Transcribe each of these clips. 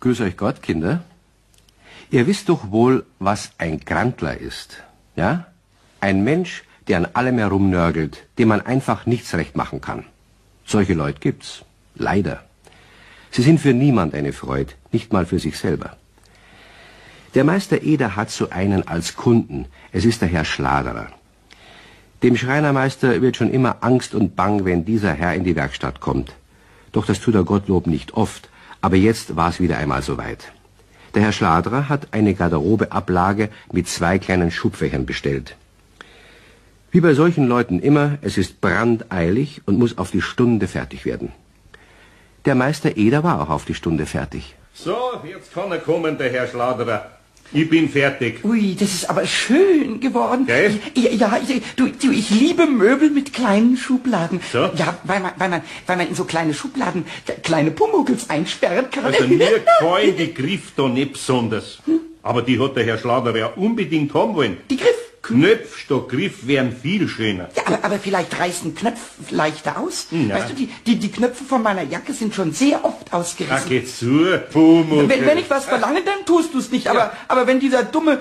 Grüß euch Gott, Kinder. Ihr wisst doch wohl, was ein Grantler ist, ja? Ein Mensch, der an allem herumnörgelt, dem man einfach nichts recht machen kann. Solche Leute gibt's, leider. Sie sind für niemand eine Freude, nicht mal für sich selber. Der Meister Eder hat so einen als Kunden, es ist der Herr Schladerer. Dem Schreinermeister wird schon immer Angst und Bang, wenn dieser Herr in die Werkstatt kommt. Doch das tut er Gottlob nicht oft, aber jetzt war es wieder einmal soweit. Der Herr Schladerer hat eine Garderobeablage mit 2 kleinen Schubfächern bestellt. Wie bei solchen Leuten immer, es ist brandeilig und muss auf die Stunde fertig werden. Der Meister Eder war auch auf die Stunde fertig. So, jetzt kann er kommen, der Herr Schladerer. Ich bin fertig. Ui, das ist aber schön geworden. Gell? Ja, ich liebe Möbel mit kleinen Schubladen. So? Ja, weil man in so kleine Schubladen kleine Pumuckls einsperren kann. Also mir gefallen die Griff da nicht besonders. Aber die hat der Herr Schladerer ja unbedingt haben wollen. Die Griff? Knöpf statt Griff wären viel schöner. Ja, aber vielleicht reißt ein Knopf leichter aus. Ja. Weißt du, die Knöpfe von meiner Jacke sind schon sehr oft ausgerissen. Ach, geh zu, Pumuckl. Wenn ich was verlange, dann tust du es nicht. Aber wenn dieser dumme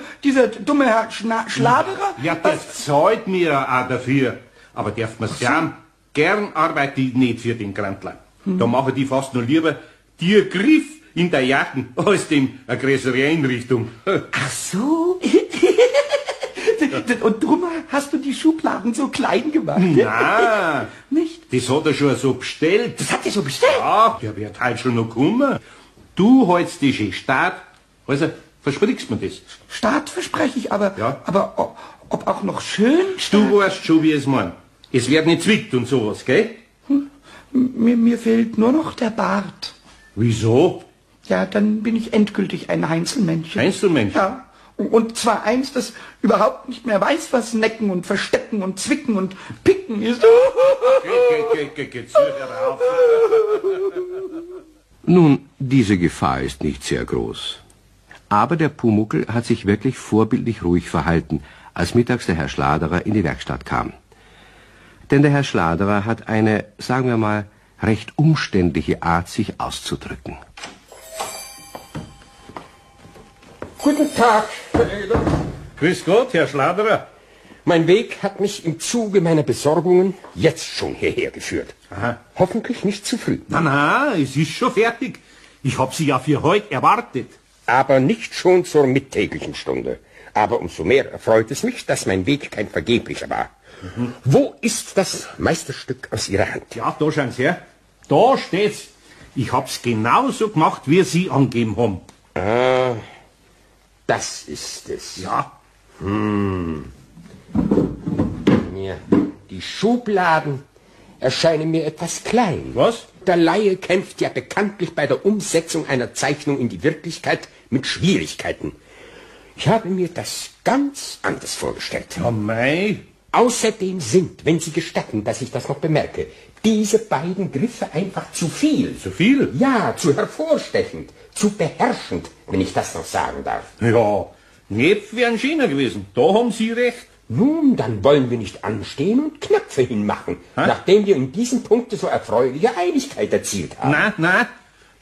Herr Schladerer... Ja, das zahlt mir ja auch dafür. Aber darf man sagen, gern arbeite ich nicht für den Grantler. Da machen die fast nur lieber dir Griff in der Jacke als dem eine größere Einrichtung. Ach so... Und drum hast du die Schubladen so klein gemacht? Nein, Nicht? das hat er schon so bestellt. Das hat er so bestellt? Ja, der wird halt schon noch kommen. Du hältst dich in Staat. Also, versprichst mir das? Staat verspreche ich, aber, Ja. aber ob auch noch schön Staat? Du weißt schon, wie es meint. Es wird nicht zwickt und sowas, gell? Mir fehlt nur noch der Bart. Wieso? Ja, dann bin ich endgültig ein Heinzelmännchen. Heinzelmännchen? Ja. Und zwar eins, das überhaupt nicht mehr weiß, was Necken und Verstecken und Zwicken und Picken ist. Geh zu, hör auf. Nun, diese Gefahr ist nicht sehr groß. Aber der Pumuckl hat sich wirklich vorbildlich ruhig verhalten, als mittags der Herr Schladerer in die Werkstatt kam. Denn der Herr Schladerer hat eine, sagen wir mal, recht umständliche Art, sich auszudrücken. Guten Tag, Herr Eder. Grüß Gott, Herr Schladerer. Mein Weg hat mich im Zuge meiner Besorgungen jetzt schon hierher geführt. Aha. Hoffentlich nicht zu früh. Na, es ist schon fertig. Ich hab Sie ja für heute erwartet. Aber nicht schon zur mittäglichen Stunde. Aber umso mehr erfreut es mich, dass mein Weg kein vergeblicher war. Wo ist das Meisterstück aus Ihrer Hand? Ja, da schauen Sie her. Da steht's. Ich hab's genauso gemacht, wie Sie angegeben haben. Ah, das ist es. Ja. Mir, die Schubladen erscheinen mir etwas klein. Was? Der Laie kämpft ja bekanntlich bei der Umsetzung einer Zeichnung in die Wirklichkeit mit Schwierigkeiten. Ich habe mir das ganz anders vorgestellt. Ja, mei. Außerdem sind, wenn Sie gestatten, dass ich das noch bemerke, diese beiden Griffe einfach zu viel. Zu viel? Ja, zu hervorstechend, zu beherrschend, wenn ich das noch sagen darf. Ja, Knöpfe wären schöner gewesen. Da haben Sie recht. Nun, dann wollen wir nicht anstehen und Knöpfe hinmachen, nachdem wir in diesem Punkt so erfreuliche Einigkeit erzielt haben. Nein,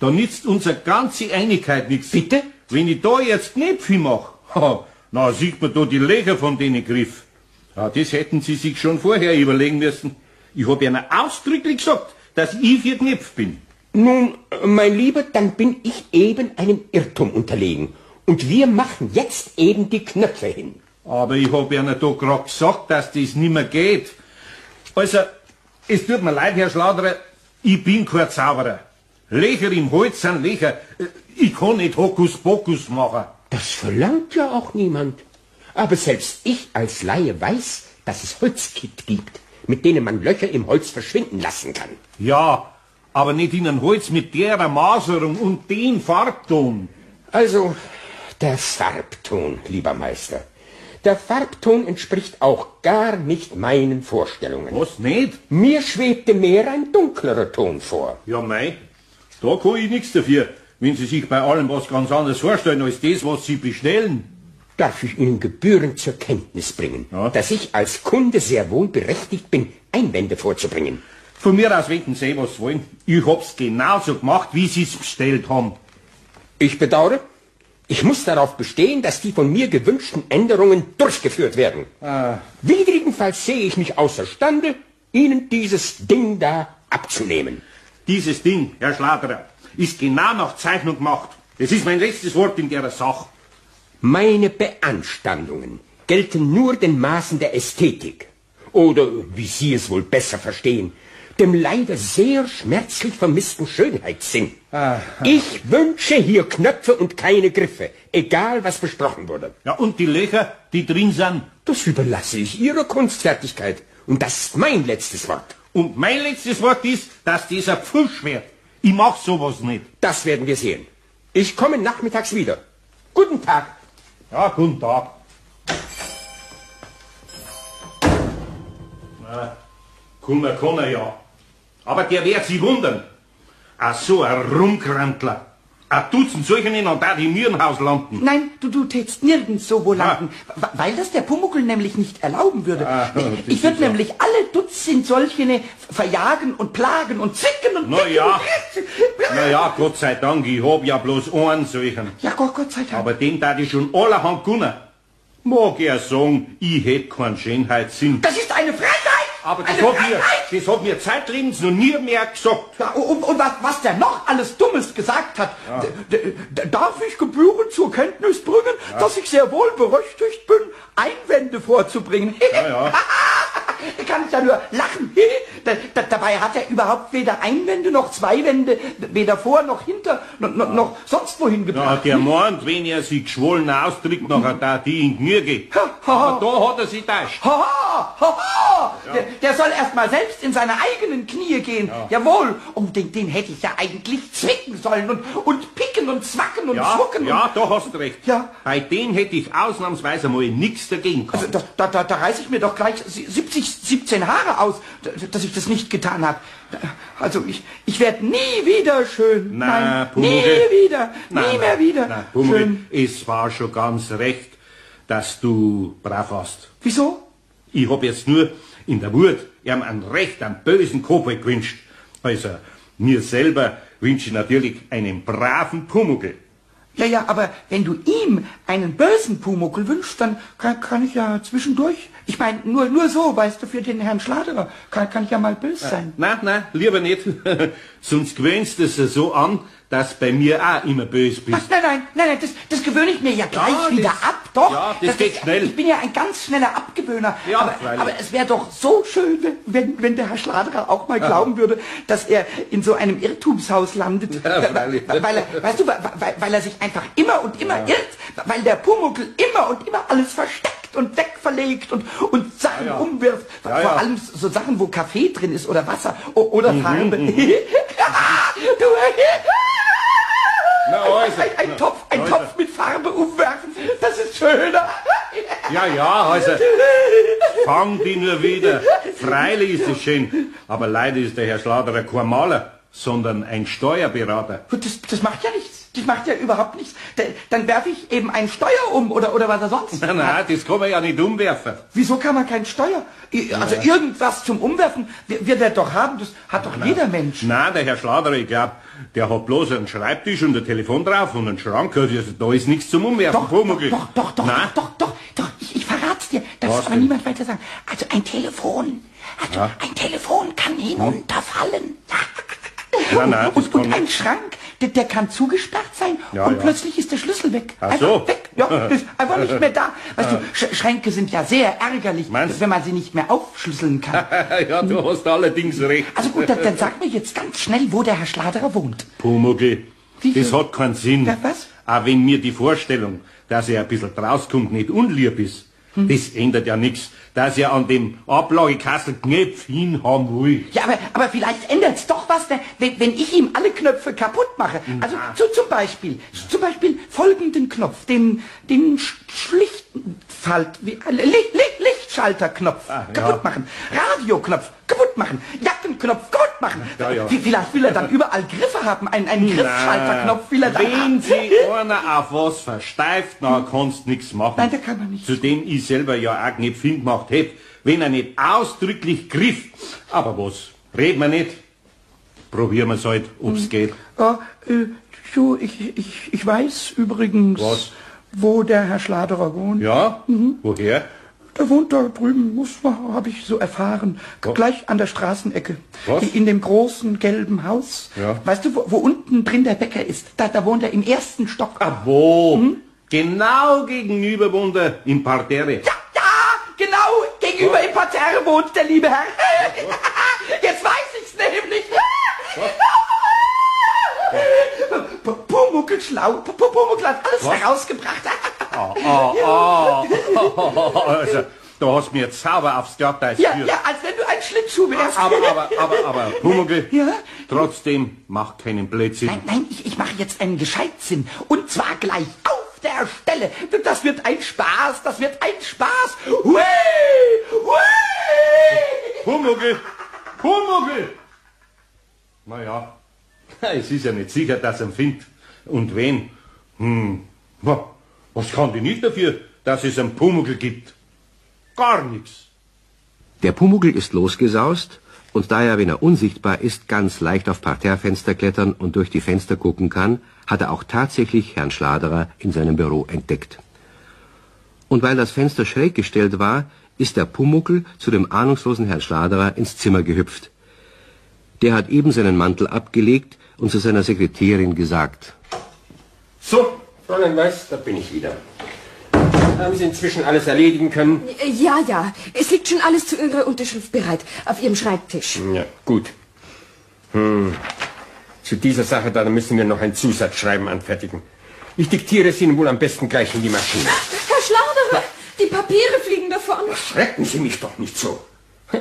da nützt unsere ganze Einigkeit nichts. Bitte? Wenn ich da jetzt Knöpfe mache, na sieht man da die Löcher von denen Griff. Ja, das hätten Sie sich schon vorher überlegen müssen. Ich habe Ihnen ausdrücklich gesagt, dass ich für Knöpfe bin. Nun, mein Lieber, dann bin ich eben einem Irrtum unterlegen. Und wir machen jetzt eben die Knöpfe hin. Aber ich habe Ihnen da gerade gesagt, dass das nicht mehr geht. Also, es tut mir leid, Herr Schladerer, ich bin kein Zauberer. Löcher im Holz sind Löcher. Ich kann nicht Hokuspokus machen. Das verlangt ja auch niemand. Aber selbst ich als Laie weiß, dass es Holzkit gibt, mit denen man Löcher im Holz verschwinden lassen kann. Ja, aber nicht in ein Holz mit der Maserung und den Farbton. Also, der Farbton, lieber Meister. Der Farbton entspricht auch gar nicht meinen Vorstellungen. Was, nicht? Mir schwebte mehr ein dunklerer Ton vor. Ja, mei, da kann ich nichts dafür, wenn Sie sich bei allem was ganz anderes vorstellen, als das, was Sie bestellen. Darf ich Ihnen gebührend zur Kenntnis bringen, Ja. dass ich als Kunde sehr wohl berechtigt bin, Einwände vorzubringen. Von mir aus wenden Sie, was wollen. Ich hab's genauso gemacht, wie Sie es bestellt haben. Ich bedauere. Ich muss darauf bestehen, dass die von mir gewünschten Änderungen durchgeführt werden. Widrigenfalls sehe ich mich außerstande, Ihnen dieses Ding da abzunehmen. Dieses Ding, Herr Schladerer, ist genau nach Zeichnung gemacht. Das ist mein letztes Wort in der Sache. Meine Beanstandungen gelten nur den Maßen der Ästhetik. Oder, wie Sie es wohl besser verstehen, dem leider sehr schmerzlich vermissten Schönheitssinn. Ich wünsche hier Knöpfe und keine Griffe, egal was besprochen wurde. Ja, und die Löcher, die drin sind? Das überlasse ich Ihrer Kunstfertigkeit. Und das ist mein letztes Wort. Und mein letztes Wort ist, dass dieser Pfusch wird. Ich mach sowas nicht. Das werden wir sehen. Ich komme nachmittags wieder. Guten Tag. Ja, guten Tag. Kann er ja. Aber der wird sich wundern. Ach so, ein Rumkrantler. Ein Dutzend solche und da die im Irrenhaus landen. Nein, du tätst nirgends so wo landen, weil das der Pumuckl nämlich nicht erlauben würde. Ich würde nämlich alle Dutzend solche verjagen und plagen und zwicken und... Na ja, Gott sei Dank, ich hab ja bloß einen solchen. Ja, Gott sei Dank. Aber den da ich schon allerhand können. Mag er sagen, ich hätt keinen Schönheitssinn. Das ist eine Frechheit! Aber das hat mir zeitlebens noch nie mehr gesagt. Ja, und was der noch alles Dummes gesagt hat, darf ich gebührend zur Kenntnis bringen, dass ich sehr wohl berechtigt bin, Einwände vorzubringen. Ja. Da kann ich ja nur lachen. Dabei hat er überhaupt weder Einwände noch Zweiwände, weder vor noch hinter, noch sonst wohin gebracht. Ja, der meint, wenn er sich geschwollen ausdrückt, nachher da die in Gnüge. Aber da hat er sich täuscht. Der soll erst mal selbst in seine eigenen Knie gehen. Jawohl, und den hätte ich ja eigentlich zwicken sollen und picken und zwacken und schmucken. Ja, da hast du recht. Ja. Bei dem hätte ich ausnahmsweise mal nichts dagegen gehabt. Also da reiße ich mir doch gleich 17 Haare aus, dass ich das nicht getan habe. Also ich werde nie wieder schön. Nein, nie wieder. Nie mehr wieder. Nein, Pumuckl, es war schon ganz recht, dass du brav warst. Wieso? Ich hab jetzt nur in der Wut ihm einen bösen Kobold gewünscht. Also, mir selber wünsche ich natürlich einen braven Pumuckl. Ja, aber wenn du ihm einen bösen Pumuckl wünschst, dann kann ich ja zwischendurch, ich meine, nur so, weißt du, für den Herrn Schladerer, kann ich ja mal böse sein. Nein, lieber nicht. Sonst gewöhnst du es so an, dass bei mir auch immer böse bist. Ach, nein, das gewöhne ich mir ja gleich wieder ab, doch. Ja, das geht schnell. Ich bin ja ein ganz schneller Abgewöhner. Ja, aber es wäre doch so schön, wenn der Herr Schladerer auch mal glauben würde, dass er in so einem Irrtumshaus landet. Ja, weil er sich einfach immer und immer irrt, weil der Pumuckl immer und immer alles versteckt und wegverlegt und Sachen umwirft. Vor allem so Sachen, wo Kaffee drin ist oder Wasser oder Farbe. Ein Topf mit Farbe umwerfen, das ist schöner. Ja, also, fang die nur wieder. Freilich ist es schön, aber leider ist der Herr Schladerer kein Maler, sondern ein Steuerberater. Das macht ja nichts. Das macht ja überhaupt nichts. Dann werfe ich eben ein Steuer um oder was er sonst Nein, das kann man ja nicht umwerfen. Wieso kann man kein Steuer? Also irgendwas zum Umwerfen wird er doch haben. Das hat doch jeder Mensch. Nein, der Herr Schladerer, ich glaube, der hat bloß einen Schreibtisch und ein Telefon drauf und einen Schrank. Also, da ist nichts zum Umwerfen. Doch. Ich verrat's dir. Das ist aber niemand weiter sagen. Also ein Telefon. Ein Telefon kann hinunterfallen. Nein, und ein Schrank, der kann zugesperrt sein und plötzlich ist der Schlüssel weg. So. Weg. Ja, ist einfach nicht mehr da. Weißt du, Schränke sind ja sehr ärgerlich, wenn man sie nicht mehr aufschlüsseln kann. Ja, du hast allerdings recht. Also gut, dann sag mir jetzt ganz schnell, wo der Herr Schladerer wohnt. Pumuckl, das hat keinen Sinn. Ja, was? Auch wenn mir die Vorstellung, dass er ein bisschen rauskommt, nicht unlieb ist. Das ändert ja nichts, dass er an dem Ablagekassel Knöpf hinhaben will. Ja, aber vielleicht ändert's doch was, wenn ich ihm alle Knöpfe kaputt mache. Also zum Beispiel folgenden Knopf, den Lichtschalterknopf kaputt machen, Radioknopf kaputt machen, Jackenknopf kaputt machen. Ja. Vielleicht will er dann überall Griffe haben, einen Griffschalterknopf will er dann Wenn haben. sich einer auf was versteift, dann kannst du nichts machen. Nein, da kann man nicht. Zudem ich selber ja auch nicht viel gemacht hätte, wenn er nicht ausdrücklich griff. Aber was, reden wir nicht. Probieren wir es halt, ob's geht. Ja, Du, ich weiß übrigens, Was? wo der Herr Schladerer wohnt. Ja? Woher? Der wohnt da drüben, habe ich so erfahren. Was? Gleich an der Straßenecke. Was? In dem großen gelben Haus. Ja. Weißt du, wo unten drin der Bäcker ist? Da wohnt er im ersten Stock. Ah, wo? Genau gegenüber wohnt er im Parterre. Ja, genau, gegenüber im Parterre wohnt der liebe Herr. Jetzt weiß ich's nämlich. Pumuckl schlau. Pumuckl hat alles herausgebracht. Also, du hast mir Zauber aufs Glatteis Ja, geführt. ja, als wenn du ein Schlittschuh wärst. Aber, Pumuckl, Ja? trotzdem, mach keinen Blödsinn. Nein, ich mache jetzt einen Gescheitsinn. Und zwar gleich auf der Stelle. Das wird ein Spaß, Hui! Pumuckl! Naja, es ist ja nicht sicher, dass er ihn findet. Und wen? Was kann die nicht dafür, dass es einen Pumuckl gibt? Gar nichts. Der Pumuckl ist losgesaust, und da er, wenn er unsichtbar ist, ganz leicht auf Parterrefenster klettern und durch die Fenster gucken kann, hat er auch tatsächlich Herrn Schladerer in seinem Büro entdeckt. Und weil das Fenster schräg gestellt war, ist der Pumuckl zu dem ahnungslosen Herrn Schladerer ins Zimmer gehüpft. Der hat eben seinen Mantel abgelegt und zu seiner Sekretärin gesagt: So, Fräulein Weiß, da bin ich wieder. Haben Sie inzwischen alles erledigen können? Ja, es liegt schon alles zu Ihrer Unterschrift bereit, auf Ihrem Schreibtisch. Ja, gut. Zu dieser Sache da müssen wir noch ein Zusatzschreiben anfertigen. Ich diktiere es Ihnen wohl am besten gleich in die Maschine. Herr Schladerer, die Papiere fliegen davon. Schrecken Sie mich doch nicht so.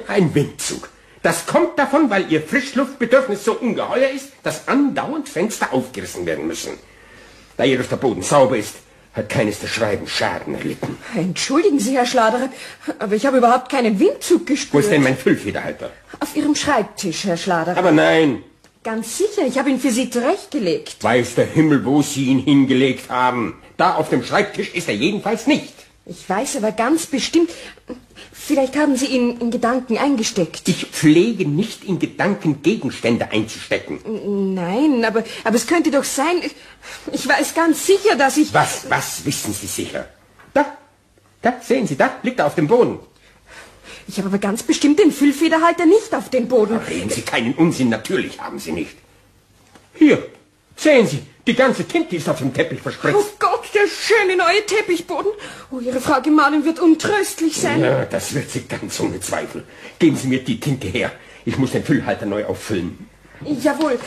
Ein Windzug. Das kommt davon, weil Ihr Frischluftbedürfnis so ungeheuer ist, dass andauernd Fenster aufgerissen werden müssen. Da jedoch der Boden sauber ist, hat keines der Schreiben Schaden erlitten. Entschuldigen Sie, Herr Schladerer, aber ich habe überhaupt keinen Windzug gespürt. Wo ist denn mein Füllfederhalter? Auf Ihrem Schreibtisch, Herr Schladerer. Aber nein, Ganz sicher, ich habe ihn für Sie zurechtgelegt. weiß der Himmel, wo Sie ihn hingelegt haben. Da auf dem Schreibtisch ist er jedenfalls nicht. Ich weiß aber ganz bestimmt, vielleicht haben Sie ihn in Gedanken eingesteckt. Ich pflege nicht in Gedanken Gegenstände einzustecken. Nein, aber es könnte doch sein, ich weiß ganz sicher, dass ich... Was wissen Sie sicher? Da, sehen Sie, da liegt er auf dem Boden. Ich habe aber ganz bestimmt den Füllfederhalter nicht auf den Boden. Reden Sie keinen Unsinn, natürlich haben Sie nicht. Hier, sehen Sie, die ganze Tinte ist auf dem Teppich verspritzt. Oh Gott, der schöne neue Teppichboden. Oh, Ihre Frau Gemahlin wird untröstlich sein. Ja, das wird sie ganz ohne Zweifel. Geben Sie mir die Tinte her. Ich muss den Füllhalter neu auffüllen. Jawohl,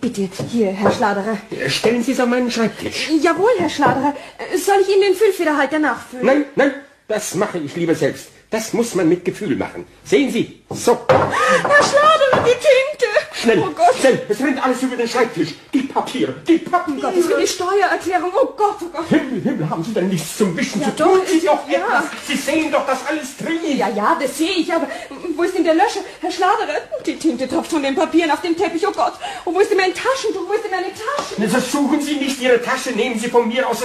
bitte, hier, Herr Schladerer. Stellen Sie es auf meinen Schreibtisch. Jawohl, Herr Schladerer. Soll ich Ihnen den Füllfederhalter nachfüllen? Nein, das mache ich lieber selbst. Das muss man mit Gefühl machen. Sehen Sie, so. Herr Schladerer, die Tinte. Schnell, Oh Gott. schnell, es rennt alles über den Schreibtisch. Die Papiere, die Papiere. Gott, das ist die Steuererklärung. Oh Gott, oh Gott. Himmel, haben Sie denn nichts zum Wischen Ja, zu tun? doch, Sie doch ja. etwas. Sie sehen doch, dass alles drin. Ja, das sehe ich, aber wo ist denn der Löscher? Herr Schladerer, die Tinte tropft von den Papieren auf den Teppich, oh Gott. Und wo ist denn mein Taschentuch? Wo ist denn meine Tasche? Versuchen Sie nicht Ihre Tasche, nehmen Sie von mir aus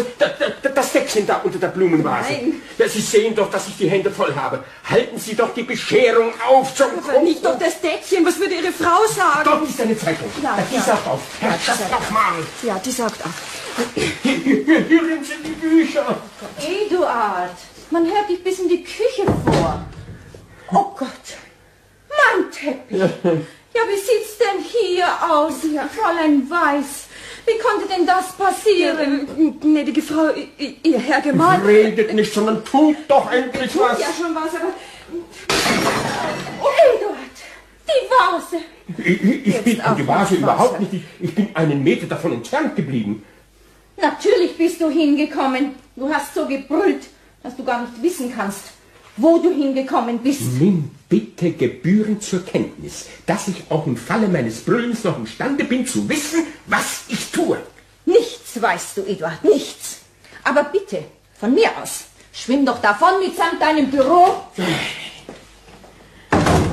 das Deckchen da unter der Blumenvase. Nein. Ja, Sie sehen doch, dass ich die Hände voll habe. Halten Sie doch die Bescherung auf zum Aber nicht doch das Deckchen, was würde Ihre Frau sagen? Dort ist eine Zeitung. Ja, Die ja. sagt auf. Herrschaft doch mal. Ja, die sagt ab. Hier sind die Bücher. Eduard, man hört dich bis in die Küche vor. Oh Gott, mein Teppich. Ja, wie sieht's denn hier aus, Fräulein Weiß? Wie konnte denn das passieren? Gnädige Frau, Ihr Herr Gemahl... Redet nicht, sondern tut doch endlich Tut was. ja schon was, aber... Oh, Eduard, die Vase. Ich bin an die auf, Vase auf, überhaupt Vase. nicht. Ich bin einen Meter davon entfernt geblieben. Natürlich bist du hingekommen. Du hast so gebrüllt, dass du gar nicht wissen kannst, wo du hingekommen bist. Nimm bitte gebührend zur Kenntnis, dass ich auch im Falle meines Brüllens noch imstande bin zu wissen, was ich tue. Nichts weißt du, Eduard, nichts. Aber bitte, von mir aus, schwimm doch davon mitsamt deinem Büro.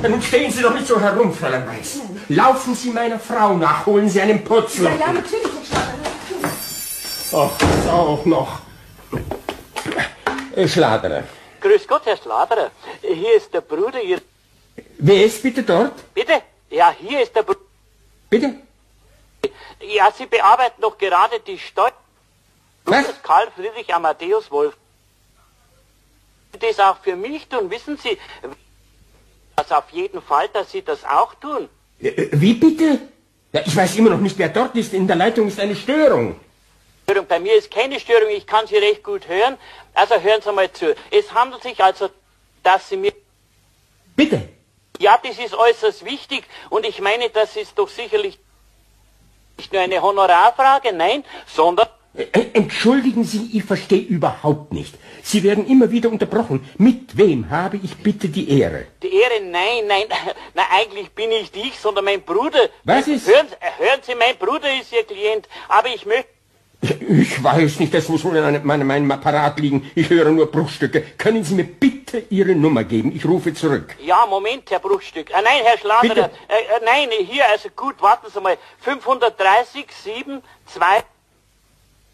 Nun stehen Sie doch nicht so herum, Fräulein Weiß. Laufen Sie meiner Frau nach, holen Sie einen Putzler. Ja, natürlich, Herr Schladerer. Ach, das auch noch. Schladerer. Grüß Gott, Herr Schladerer. Hier ist der Bruder Ihr... Wer ist bitte dort? Bitte? Ja, hier ist der Bruder... Bitte? Ja, Sie bearbeiten doch gerade die Steuer. Was? Karl Friedrich Amadeus Wolf. Das auch für mich tun, wissen Sie? Also auf jeden Fall, dass Sie das auch tun. Wie bitte? Ja, ich weiß immer noch nicht, wer dort ist. In der Leitung ist eine Störung. Bei mir ist keine Störung, ich kann Sie recht gut hören. Also hören Sie mal zu. Es handelt sich also, dass Sie mir... Bitte? Ja, das ist äußerst wichtig und ich meine, das ist doch sicherlich nicht nur eine Honorarfrage, nein, sondern... Entschuldigen Sie, ich verstehe überhaupt nicht. Sie werden immer wieder unterbrochen. Mit wem habe ich bitte die Ehre? Die Ehre, nein, eigentlich bin ich nicht, sondern mein Bruder. Was ist? Hören Sie, mein Bruder ist Ihr Klient, aber ich möchte... Ich weiß nicht, das muss wohl in meinem Apparat liegen. Ich höre nur Bruchstücke. Können Sie mir bitte Ihre Nummer geben? Ich rufe zurück. Ja, Moment, Herr Bruchstück. Nein, Herr Schladerer. Nein, hier, also gut, warten Sie mal. 530, 7, 2...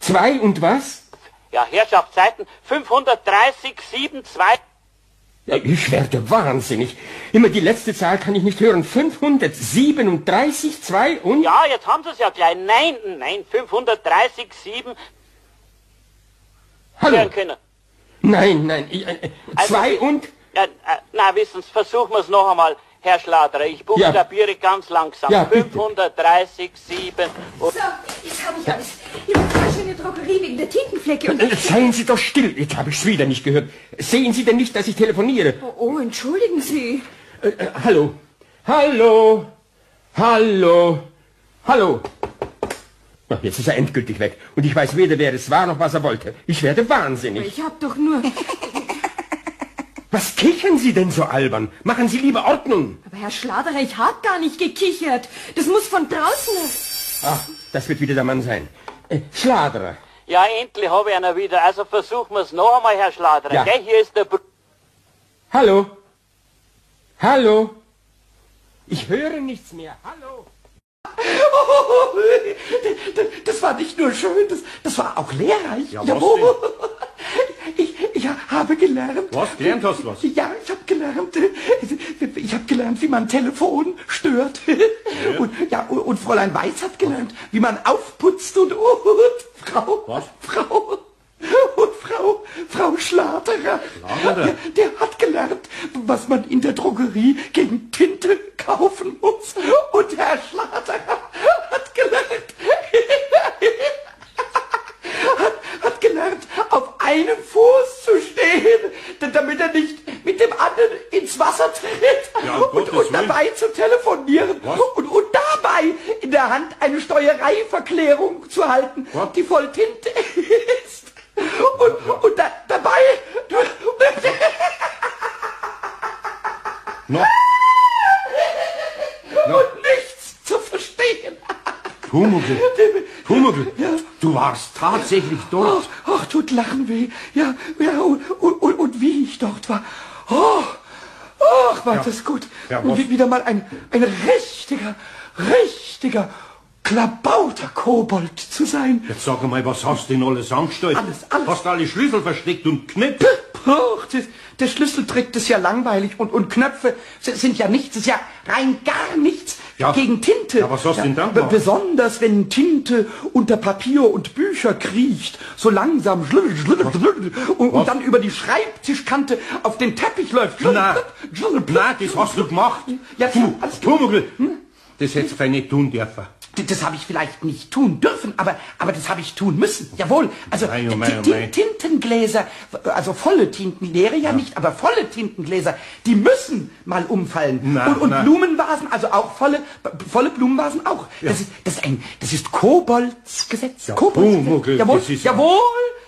2 und was? Ja, Herrschaftszeiten. 530, 7, 2... Ja, ich werde wahnsinnig. Immer die letzte Zahl kann ich nicht hören. 537, 2 und... Ja, jetzt haben Sie es ja gleich. Nein, 530, 7... Hallo? Hören können. Nein. 2 und... Na, wissen Sie, versuchen wir es noch einmal, Herr Schladerer. Ich buchstabiere ganz langsam. Ja, bitte. 530, 7... So, jetzt habe ich alles. Ihre Tasche in der Drogerie wegen der Tintenflecke und ich... Seien Sie doch still. Jetzt habe ich es wieder nicht gehört. Sehen Sie denn nicht, dass ich telefoniere? Oh, entschuldigen Sie. Hallo? Ach, jetzt ist er endgültig weg. Und ich weiß weder, wer es war, noch was er wollte. Ich werde wahnsinnig. Ich habe doch nur... Was kichern Sie denn so albern? Machen Sie lieber Ordnung. Aber Herr Schladerer, ich habe gar nicht gekichert. Das muss von draußen... Ach, das wird wieder der Mann sein. Schladerer. Ja, endlich habe ich einer wieder. Also versuchen wir es noch einmal, Herr Schladerer. Ja. Gell, hier ist der... Hallo? Ich höre nichts mehr. Hallo? Das war nicht nur schön, das war auch lehrreich. Ja, was Jawohl. Ich habe gelernt. Was? Gelernt hast du was? Ja, ich habe gelernt, wie man Telefon stört. Ja. Und Fräulein Weiß hat gelernt, wie man aufputzt und Frau Schladerer. Der hat gelernt, was man in der Drogerie gegen Tinte kaufen muss. Und Herr Schladerer hat gelernt, hat gelernt, auf einem Fuß zu stehen, damit er nicht mit dem anderen ins Wasser tritt. Ja, um und Gottes dabei zu telefonieren. Was? Und dabei in der Hand eine Steuereiverklärung zu halten, Was? die voll Tinte ist. Und dabei... No. Und nichts zu verstehen. Pumuckl, du warst tatsächlich dort. Ach, tut Lachen weh. Ja, und wie ich dort war. Ach, war das gut. Ja, und wieder mal ein richtiger Klabauter-Kobold zu sein. Jetzt sag mal, was hast du denn alles angestellt? Alles. Hast du alle Schlüssel versteckt und Knöpfe? Ach, der Schlüsseltrick ist ja langweilig und Knöpfe sind ja nichts, ist ja rein gar nichts gegen Tinte. Ja, was hast du denn dann gemacht? Besonders wenn Tinte unter Papier und Bücher kriecht, so langsam und dann über die Schreibtischkante auf den Teppich läuft. Na, das hast du gemacht. Ja, alles gut. Pumuckl, das hättest du nicht tun dürfen. Das habe ich vielleicht nicht tun dürfen, aber das habe ich tun müssen. Jawohl. Also Mei. Tintengläser, also volle Tintengläser ja nicht, aber volle Tintengläser, die müssen mal umfallen. Und Blumenvasen, also auch volle Blumenvasen auch. Ja. Das ist Koboldsgesetz. Ja, Koboldsgesetz. Jawohl. das ist ja-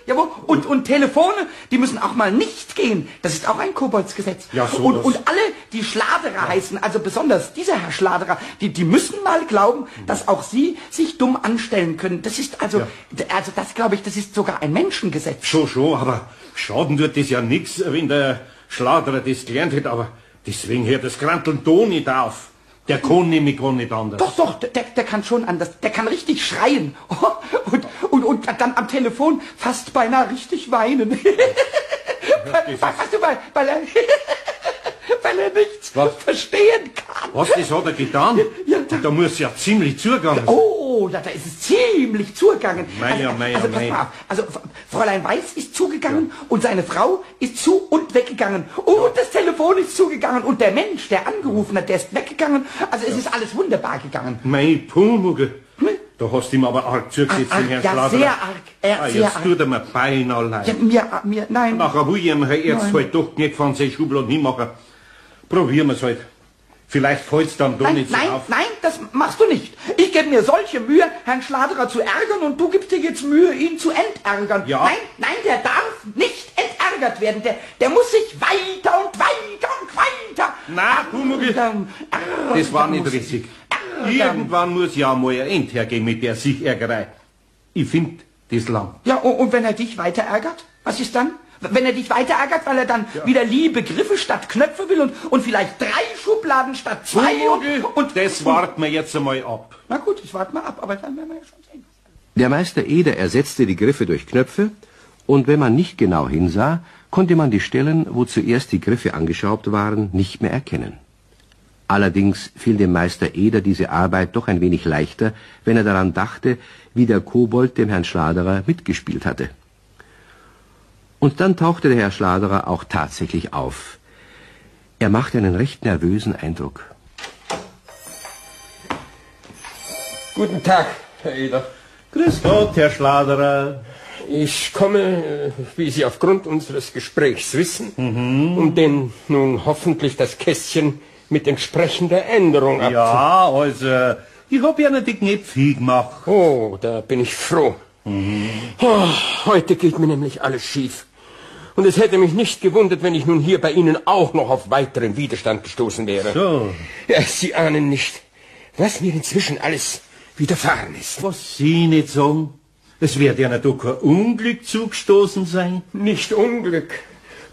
Jawohl. Und Telefone, die müssen auch mal nicht gehen. Das ist auch ein Koboldsgesetz. Ja, so und alle, die Schladerer heißen, also besonders dieser Herr Schladerer, die müssen mal glauben, dass auch sie sich dumm anstellen können. Das ist also das glaube ich, das ist sogar ein Menschengesetz. Schon, aber schaden tut das ja nix, wenn der Schladerer das gelernt hätte, aber deswegen hört das Granteln da nicht auf. Der kann nämlich gar nicht anders. Doch, der kann schon anders. Der kann richtig schreien. Und dann am Telefon fast beinahe richtig weinen. Weißt du, weil er nichts verstehen kann. Was, das hat er getan? Ja, Da muss ja ziemlich zugegangen sein. Oh, Oh, da ist es ziemlich zugegangen. Mei. Pass mal auf. Also, Fräulein Weiß ist zugegangen und seine Frau ist zu und weggegangen. Und das Telefon ist zugegangen und der Mensch, der angerufen hat, der ist weggegangen. Also, es ist alles wunderbar gegangen. Mein Pumuckl, da hast du ihm aber arg zugesetzt, Herrn Ja, Schladerer. sehr arg. Sehr Jetzt arg. tut er mir beinahe leid. Ja, mir, nein. Nachher will ich ihm jetzt halt doch nicht von seinen Schubladen hinmachen. Probieren wir es halt. Vielleicht fällt's dann doch nicht so auf. Nein, das machst du nicht. Ich gebe mir solche Mühe, Herrn Schladerer zu ärgern und du gibst dir jetzt Mühe, ihn zu entärgern. Ja. Nein, der darf nicht entärgert werden. Der muss sich weiter und weiter. Na, Pumuckl, das war nicht richtig. Irgendwann muss ja mal ein End hergehen mit der Sich-Ärgerei. Ich find das lang. Ja, und wenn er dich weiter ärgert, was ist dann? Wenn er dich weiter ärgert, weil er dann wieder liebe Griffe statt Knöpfe will und vielleicht 3 Schubladen statt 2 und das warten wir jetzt einmal ab. Na gut, das warten wir ab, aber dann werden wir ja schon sehen. Der Meister Eder ersetzte die Griffe durch Knöpfe, und wenn man nicht genau hinsah, konnte man die Stellen, wo zuerst die Griffe angeschraubt waren, nicht mehr erkennen. Allerdings fiel dem Meister Eder diese Arbeit doch ein wenig leichter, wenn er daran dachte, wie der Kobold dem Herrn Schladerer mitgespielt hatte. Und dann tauchte der Herr Schladerer auch tatsächlich auf. Er machte einen recht nervösen Eindruck. Guten Tag, Herr Eder. Grüß Gott, Herr Schladerer. Ich komme, wie Sie aufgrund unseres Gesprächs wissen, um denn nun hoffentlich das Kästchen mit entsprechender Änderung abzu... Ja, also, ich hab ja nicht die Knöpfe gemacht. Oh, da bin ich froh. Oh, heute geht mir nämlich alles schief. Und es hätte mich nicht gewundert, wenn ich nun hier bei Ihnen auch noch auf weiteren Widerstand gestoßen wäre. So. Ja, Sie ahnen nicht, was mir inzwischen alles widerfahren ist. Was Sie nicht sagen? Es wird ja nicht doch kein Unglück zugestoßen sein. Nicht Unglück,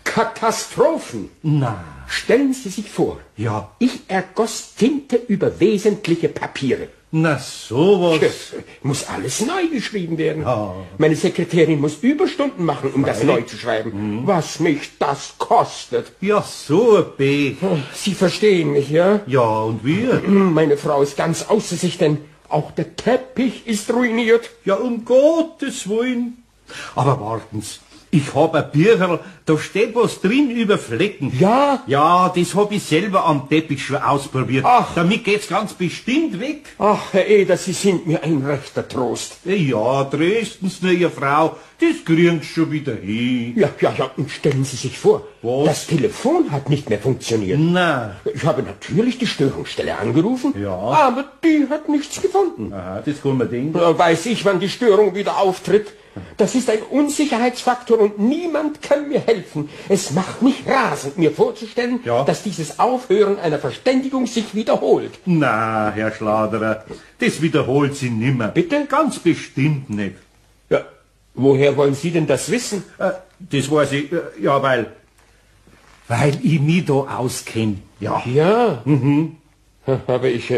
Katastrophen. Na. Stellen Sie sich vor, Ja. ich ergoss Tinte über wesentliche Papiere. Na, sowas. Das muss alles neu geschrieben werden. Ja. Meine Sekretärin muss Überstunden machen, um das neu zu schreiben. Was mich das kostet. Ja, so ein Pech. Sie verstehen mich, ja? Ja, und wir? Meine Frau ist ganz außer sich, denn auch der Teppich ist ruiniert. Ja, um Gottes Willen. Aber warten's. Ich hab ein Bücherl, da steht was drin über Flecken. Ja? Ja, das hab ich selber am Teppich schon ausprobiert. Ach. Damit geht's ganz bestimmt weg. Ach, Herr Eder, Sie sind mir ein rechter Trost. Ja, trösten's nur, Ihr Frau. Das kriegen Sie schon wieder hin. Ja, und stellen Sie sich vor, Was? das Telefon hat nicht mehr funktioniert. Na. Ich habe natürlich die Störungsstelle angerufen, Ja. aber die hat nichts gefunden. Aha, das kann man denken. Weiß ich, wann die Störung wieder auftritt? Das ist ein Unsicherheitsfaktor und niemand kann mir helfen. Es macht mich rasend, mir vorzustellen, Ja. dass dieses Aufhören einer Verständigung sich wiederholt. Na, Herr Schladerer, das wiederholt Sie nimmer. Bitte? Ganz bestimmt nicht. Ja, woher wollen Sie denn das wissen? Das weiß ich, ja, weil ich mich da auskenne. Ja. Ja, aber ich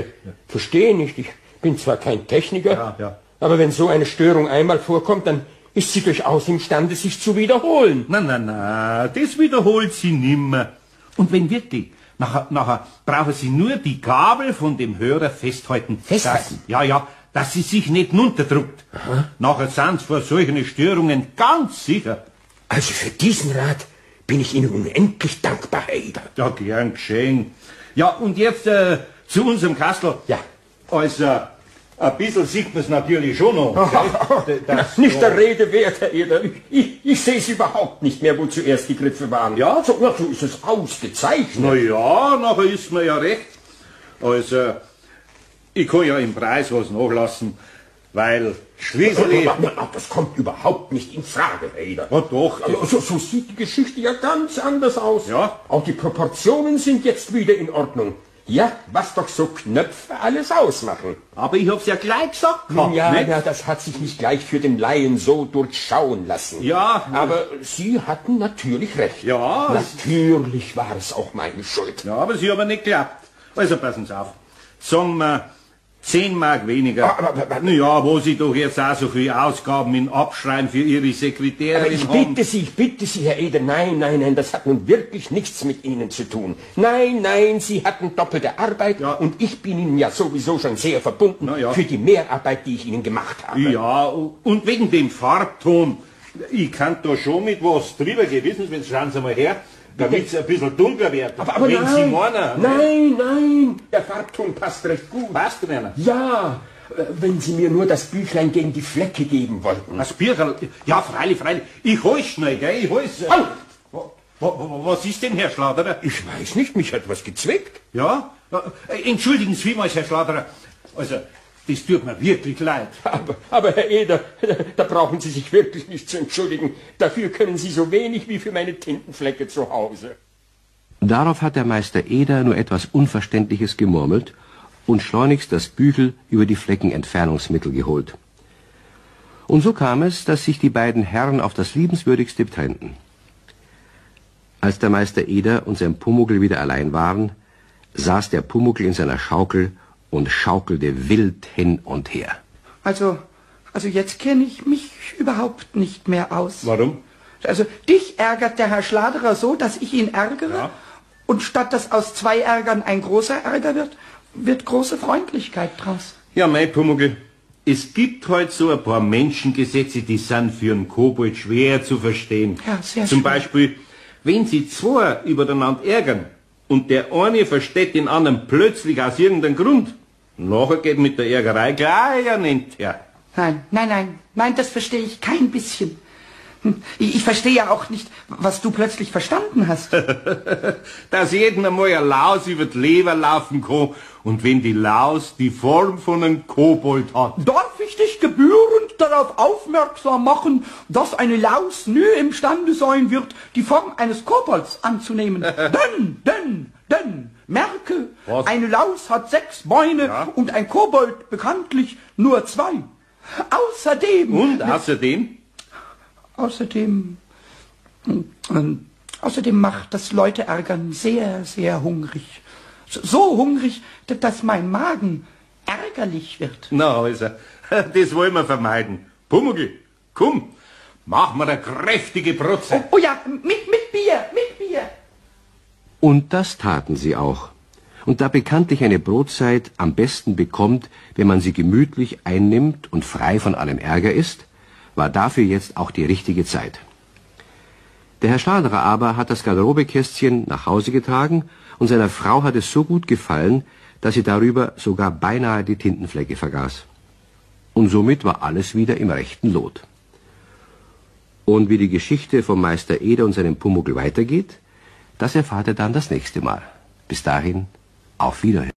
verstehe nicht. Ich bin zwar kein Techniker, Ja. aber wenn so eine Störung einmal vorkommt, dann ist sie durchaus imstande, sich zu wiederholen. Na, das wiederholt Sie nimmer. Und wenn wirklich, nachher brauchen Sie nur die Gabel von dem Hörer festhalten. Festhalten? Dass sie sich nicht runterdrückt. Nachher sind Sie vor solchen Störungen ganz sicher. Also für diesen Rat bin ich Ihnen unendlich dankbar, Herr Eder. Ja, gern geschehen. Ja, und jetzt zu unserem Kastel. Ja. Also, ein bisschen sieht man es natürlich schon noch. gell? Das- Nicht der Rede wert, Herr Eder. Ich sehe es überhaupt nicht mehr, wo zuerst die Griffe waren. Ja? So ist es ausgezeichnet. Na ja, nachher ist mir ja recht. Also, ich kann ja im Preis was nachlassen, weil schließlich... Das kommt überhaupt nicht in Frage, Herr Eder. Ja, doch. Also, so sieht die Geschichte ja ganz anders aus. Ja. Auch die Proportionen sind jetzt wieder in Ordnung. Ja, was doch so Knöpfe alles ausmachen. Aber ich hab's ja gleich gesagt. Ja, nicht? das hat sich nicht gleich für den Laien so durchschauen lassen. Ja. Aber Sie hatten natürlich recht. Ja. Natürlich war es auch meine Schuld. Ja, aber sie haben nicht geklappt. Also passen Sie auf. Sagen wir 10 Mark weniger. Naja, wo Sie doch jetzt auch so viel Ausgaben in Abschreiben für Ihre Sekretärin Ich haben. bitte Sie, Herr Eder, nein, das hat nun wirklich nichts mit Ihnen zu tun. Nein, Sie hatten doppelte Arbeit und ich bin Ihnen ja sowieso schon sehr verbunden für die Mehrarbeit, die ich Ihnen gemacht habe. Ja, und wegen dem Farbton, ich kann da schon mit was drüber gehen, wissen Sie, schauen Sie mal her, damit es ein bisschen dunkler wird. Aber wenn nein, Sie meinen, nein, der Farbton passt recht gut. passt Ihnen? Ja, wenn Sie mir nur das Büchlein gegen die Flecke geben wollten. Das Bücherl, ja, freilich, ich hol's schnell, gell, ich hol's. Was ist denn, Herr Schladerer? Ich weiß nicht, mich hat was gezwickt. Ja? Entschuldigen Sie vielmals, Herr Schladerer. Also, das tut mir wirklich leid. Aber Herr Eder, da brauchen Sie sich wirklich nicht zu entschuldigen. Dafür können Sie so wenig wie für meine Tintenflecke zu Hause. Darauf hat der Meister Eder nur etwas Unverständliches gemurmelt und schleunigst das Büchel über die Fleckenentfernungsmittel geholt. Und so kam es, dass sich die beiden Herren auf das Liebenswürdigste trennten. Als der Meister Eder und sein Pumuckl wieder allein waren, saß der Pumuckl in seiner Schaukel und schaukelte wild hin und her. Also jetzt kenne ich mich überhaupt nicht mehr aus. Warum? Also dich ärgert der Herr Schladerer so, dass ich ihn ärgere? Ja. Und statt dass aus 2 Ärgern ein großer Ärger wird große Freundlichkeit draus. Ja, mein Pumuckl, es gibt halt so ein paar Menschengesetze, die sind für einen Kobold schwer zu verstehen. Ja, sehr Zum schwer. Beispiel, wenn Sie 2 übereinander ärgern und der eine versteht den anderen plötzlich aus irgendeinem Grund, nachher geht mit der Ärgerei gleich ein End her. Nein, das verstehe ich kein bisschen. Ich verstehe ja auch nicht, was du plötzlich verstanden hast. Dass jeden einmal eine Laus über die Leber laufen kann und wenn die Laus die Form von einem Kobold hat. Darf ich dich gebührend darauf aufmerksam machen, dass eine Laus nie imstande sein wird, die Form eines Kobolds anzunehmen? denn, merke, Was? eine Laus hat 6 Beine und ein Kobold bekanntlich nur 2. Außerdem... Und außerdem? Außerdem macht das Leute ärgern sehr, sehr hungrig. So hungrig, dass mein Magen ärgerlich wird. Na also, das wollen wir vermeiden. Pumuckl, komm, mach mir eine kräftige Brotze. Oh ja, mit Bier. Und das taten sie auch. Und da bekanntlich eine Brotzeit am besten bekommt, wenn man sie gemütlich einnimmt und frei von allem Ärger ist, war dafür jetzt auch die richtige Zeit. Der Herr Schladerer aber hat das Garderobekästchen nach Hause getragen und seiner Frau hat es so gut gefallen, dass sie darüber sogar beinahe die Tintenflecke vergaß. Und somit war alles wieder im rechten Lot. Und wie die Geschichte vom Meister Eder und seinem Pumuckl weitergeht, das erfahrt ihr dann das nächste Mal. Bis dahin, auf Wiederhören.